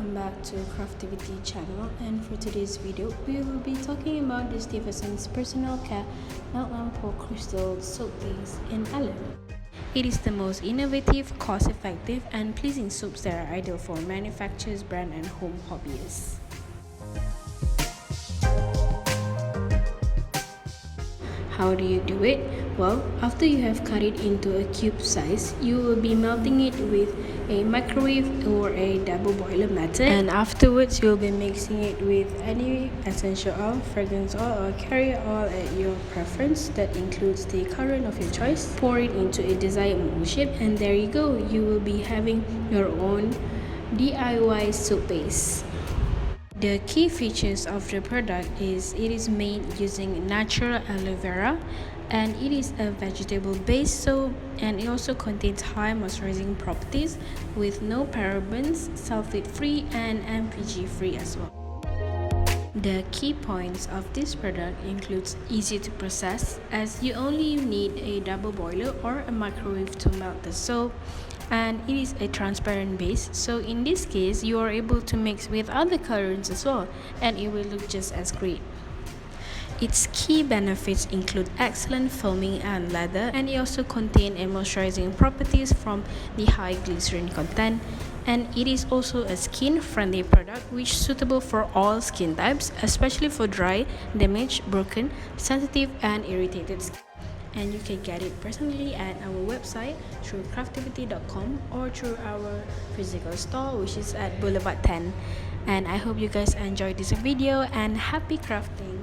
welcome back to Craftiviti channel, and for today's video we will be talking about the Stephensons personal care melt lamp for crystal soap base in Aloe. It is the most innovative, cost-effective and pleasing soaps that are ideal for manufacturers, brand and home hobbyists. How do you do it? Well, after you have cut it into a cube size, you will be melting it with a microwave or a double boiler method, and afterwards you'll be mixing it with any essential oil, fragrance oil or carrier oil at your preference that includes the colorant of your choice. Pour it into a desired mold shape and there you go, you will be having your own DIY soap base. The key features of the product is it is made using natural aloe vera, and it is a vegetable-based soap, and it also contains high moisturizing properties with no parabens, sulfate-free and MPG-free as well. The key points of this product includes easy to process, as you only need a double boiler or a microwave to melt the soap, and it is a transparent base, so in this case you are able to mix with other colorants as well and it will look just as great. Its key benefits include excellent foaming and lather, and it also contains moisturizing properties from the high glycerin content, and it is also a skin friendly product which is suitable for all skin types, especially for dry, damaged, broken, sensitive and irritated skin. And you can get it personally at our website through craftiviti.com or through our physical store, which is at Boulevard 10. And I hope you guys enjoyed this video and happy crafting.